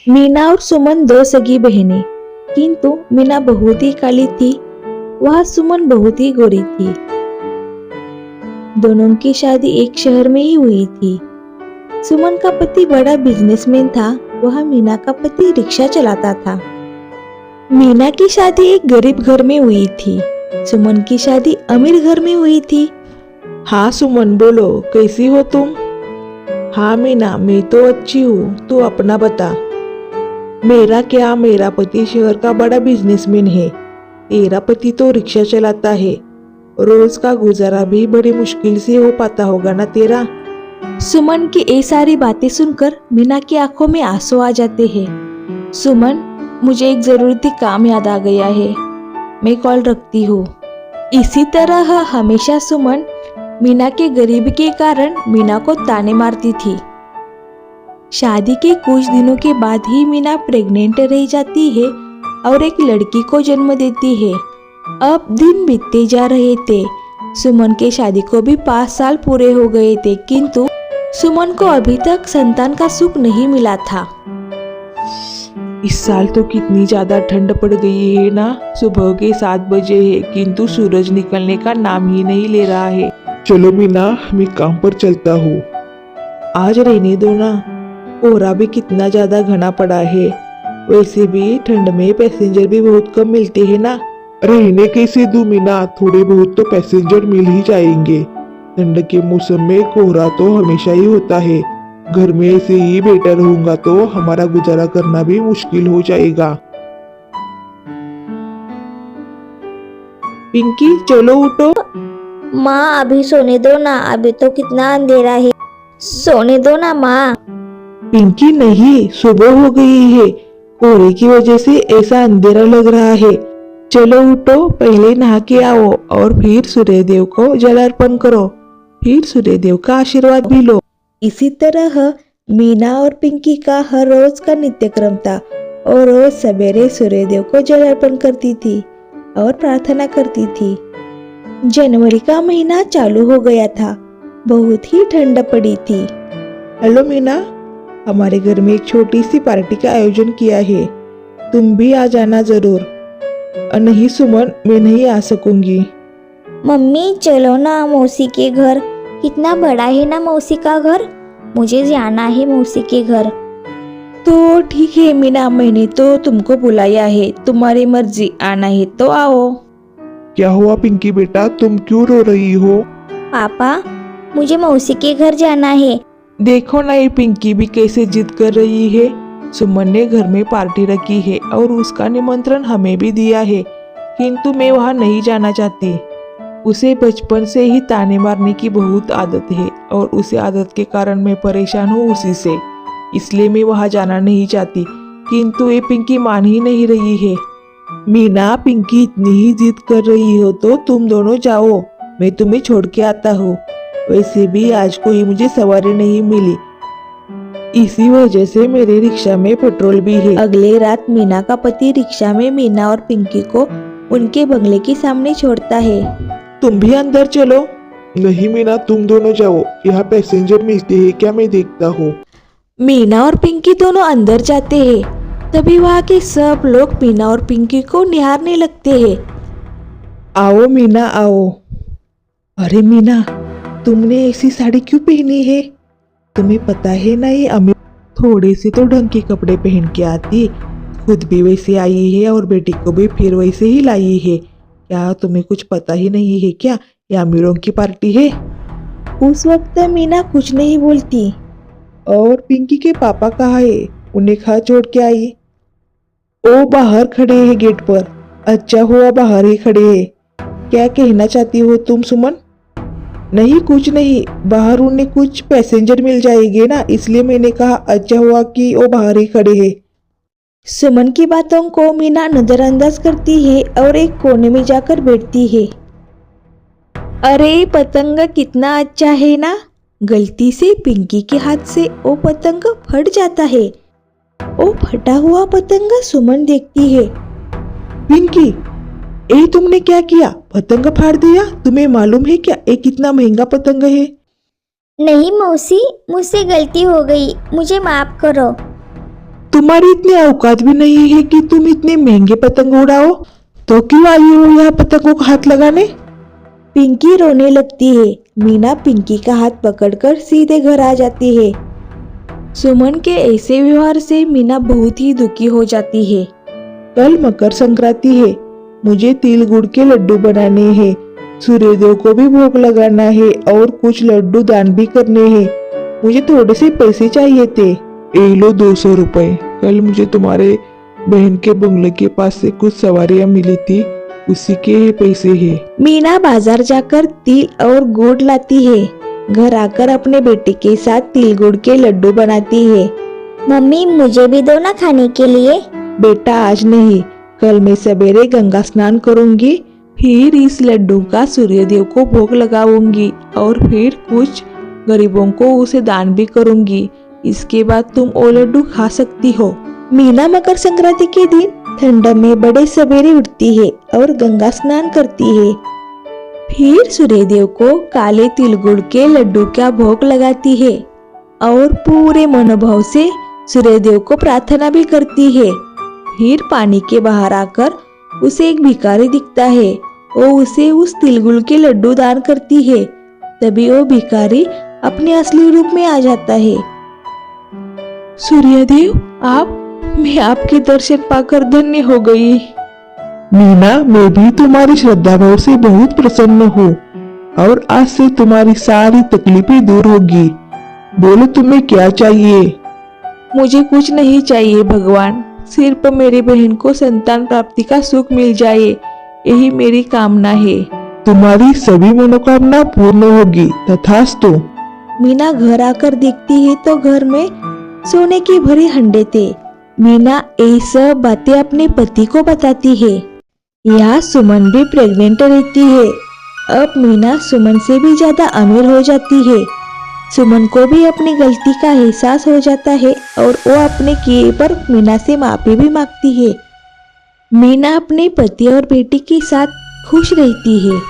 मीना और सुमन दो सगी बहनें, किंतु मीना बहुत ही काली थी, वह सुमन बहुत ही गोरी थी। दोनों की शादी एक शहर में ही हुई थी। सुमन का पति बड़ा बिजनेसमैन था, वह मीना का पति रिक्शा चलाता था। मीना की शादी एक गरीब घर में हुई थी, सुमन की शादी अमीर घर में हुई थी। हाँ सुमन, बोलो कैसी हो तुम? हाँ मीना, मैं तो अच्छी हूँ, तू अपना बता। मेरा क्या, मेरा पति शहर का बड़ा बिजनेसमैन है। तेरा पति तो रिक्शा चलाता है, रोज का गुजारा भी बड़ी मुश्किल से हो पाता होगा ना तेरा। सुमन की ये सारी बातें सुनकर मीना की आंखों में आंसू आ जाते हैं। सुमन, मुझे एक जरूरी काम याद आ गया है, मैं कॉल रखती हूँ। इसी तरह हमेशा सुमन मीना के गरीबी के कारण मीना को ताने मारती थी। शादी के कुछ दिनों के बाद ही मीना प्रेग्नेंट रह जाती है और एक लड़की को जन्म देती है। अब दिन बीतते जा रहे थे, सुमन के शादी को भी 5 साल पूरे हो गए थे, किंतु सुमन को अभी तक संतान का सुख नहीं मिला था। इस साल तो कितनी ज्यादा ठंड पड़ गई है ना। सुबह के 7 बजे है, किंतु सूरज निकलने का नाम ही नहीं ले रहा है। चलो मीना, मैं काम पर चलता हूँ। आज रहने दो ना, कोहरा भी कितना ज्यादा घना पड़ा है। वैसे भी ठंड में पैसेंजर भी बहुत कम मिलते हैं ना। रहने कैसे दूं मीना, थोड़े बहुत तो पैसेंजर मिल ही जाएंगे। ठंड के मौसम में कोहरा तो हमेशा ही होता है। घर में ऐसे ही बैठा रहूंगा तो हमारा गुजारा करना भी मुश्किल हो जाएगा। पिंकी चलो उठो। माँ अभी सोने दो ना, अभी तो कितना अंधेरा है, सोने दो ना माँ। पिंकी नहीं, सुबह हो गई है, कोहरे की वजह से ऐसा अंधेरा लग रहा है। चलो उठो, पहले नहा के आओ और फिर सूर्यदेव को जल अर्पण करो, फिर सूर्यदेव का आशीर्वाद भी लो। इसी तरह मीना और पिंकी का हर रोज का नित्यक्रम था और रोज सवेरे सूर्यदेव को जल अर्पण करती थी और प्रार्थना करती थी। जनवरी का महीना चालू हो गया था, बहुत ही ठंड पड़ी थी। हेलो मीना, हमारे घर में एक छोटी सी पार्टी का आयोजन किया है, तुम भी आ जाना जरूर। नहीं सुमन, मैं नहीं आ सकूंगी। मम्मी चलो ना मौसी के घर, कितना बड़ा है ना मौसी का घर, मुझे जाना है मौसी के घर। तो ठीक है मीना, मैंने तो तुमको बुलाया है, तुम्हारी मर्जी, आना है तो आओ। क्या हुआ पिंकी बेटा, तुम क्यों रो रही हो? पापा मुझे मौसी के घर जाना है। देखो ना ये पिंकी भी कैसे जिद कर रही है। सुमन ने घर में पार्टी रखी है और उसका निमंत्रण हमें भी दिया है, किंतु मैं वहां नहीं जाना चाहती। उसे बचपन से ही ताने मारने की बहुत आदत है और उसी आदत के कारण मैं परेशान हूँ उसी से, इसलिए मैं वहां जाना नहीं चाहती, किंतु ये पिंकी मान ही नहीं रही है। मीना, पिंकी इतनी ही जिद कर रही हो तो तुम दोनों जाओ, मैं तुम्हें छोड़ के आता हूँ। वैसे भी आज कोई मुझे सवारी नहीं मिली, इसी वजह से मेरे रिक्शा में पेट्रोल भी है। अगले रात मीना का पति रिक्शा में मीना और पिंकी को उनके बंगले के सामने छोड़ता है। तुम भी अंदर चलो। नहीं मीना, तुम दोनों जाओ, यहाँ पैसेंजर मिलते हैं क्या, मैं देखता हूँ। मीना और पिंकी दोनों अंदर जाते हैं, तभी वहाँ के सब लोग मीना और पिंकी को निहारने लगते हैं। आओ मीना आओ। अरे मीना, तुमने ऐसी साड़ी क्यों पहनी है? तुम्हें पता है ना ये अमीर थोड़े से तो ढंग के कपड़े पहन के आती, खुद भी वैसे आई है और बेटी को भी फिर वैसे ही लाई है। क्या तुम्हें कुछ पता ही नहीं है क्या, ये अमीरों की पार्टी है? उस वक्त मीना कुछ नहीं बोलती। और पिंकी के पापा कहाँ है, उन्हें कहाँ छोड़ के आई? ओ बाहर खड़े हैं गेट पर। अच्छा हुआ बाहर ही खड़े हैं। क्या कहना चाहती हो तुम सुमन? नहीं कुछ नहीं, बाहर उन्हें कुछ पैसेंजर मिल जाएंगे ना, इसलिए मैंने कहा अच्छा हुआ कि वो बाहर ही खड़े हैं। सुमन की बातों को मीना नजरअंदाज करती है और एक कोने में जाकर बैठती है। अरे पतंग कितना अच्छा है ना। गलती से पिंकी के हाथ से वो पतंग फट जाता है। वो फटा हुआ पतंग सुमन देखती है। पिंकी, ए तुमने क्या किया, पतंग फाड़ दिया? तुम्हें मालूम है क्या ये कितना महंगा पतंग है? नहीं मौसी, मुझसे गलती हो गई, मुझे माफ करो। तुम्हारी इतनी औकात भी नहीं है कि तुम इतने महंगे पतंग उड़ाओ, तो क्यों आई हो यहाँ पतंगों को हाथ लगाने? पिंकी रोने लगती है। मीना पिंकी का हाथ पकड़कर सीधे घर आ जाती है। सुमन के ऐसे व्यवहार से मीना बहुत ही दुखी हो जाती है। कल मकर संक्रांति है, मुझे तिल गुड़ के लड्डू बनाने हैं, सूर्यदेव को भी भोग लगाना है और कुछ लड्डू दान भी करने हैं। मुझे थोड़े से पैसे चाहिए थे। ये लो 200 रुपए। कल मुझे तुम्हारे बहन के बंगले के पास से कुछ सवारियां मिली थी, उसी के ये पैसे हैं। मीना बाजार जाकर तिल और गुड़ लाती है। घर आकर अपने बेटे के साथ तिल गुड़ के लड्डू बनाती है। मम्मी मुझे भी दो ना खाने के लिए। बेटा आज नहीं, कल मैं सवेरे गंगा स्नान करूंगी, फिर इस लड्डू का सूर्यदेव को भोग लगाऊंगी और फिर कुछ गरीबों को उसे दान भी करूंगी। इसके बाद तुम वो लड्डू खा सकती हो। मीना मकर संक्रांति के दिन ठंड में बड़े सवेरे उठती है और गंगा स्नान करती है। फिर सूर्यदेव को काले तिल गुड़ के लड्डू का भोग लगाती है और पूरे मनोभाव से सूर्यदेव को प्रार्थना भी करती है। फिर पानी के बाहर आकर उसे एक भिखारी दिखता है। वो उसे उस तिलगुड़ के लड्डू दान करती है। तभी वो भिखारी अपने असली रूप में आ जाता है। सूर्यदेव, मैं आपके दर्शन पाकर धन्य हो गई। मीना, मैं भी तुम्हारी श्रद्धा भाव से बहुत प्रसन्न हूँ और आज से तुम्हारी सारी तकलीफें दूर होगी। बोलो तुम्हें क्या चाहिए? मुझे कुछ नहीं चाहिए भगवान, सिर्फ मेरी बहन को संतान प्राप्ति का सुख मिल जाए, यही मेरी कामना है। तुम्हारी सभी मनोकामना पूर्ण होगी, तथास्तु। मीना घर आकर देखती है तो घर में सोने के भरे हंडे थे। मीना ये सब बातें अपने पति को बताती है। यहाँ सुमन भी प्रेग्नेंट रहती है। अब मीना सुमन से भी ज्यादा अमीर हो जाती है। सुमन को भी अपनी गलती का एहसास हो जाता है और वो अपने किए पर मीना से माफी भी मांगती है। मीना अपने पति और बेटी के साथ खुश रहती है।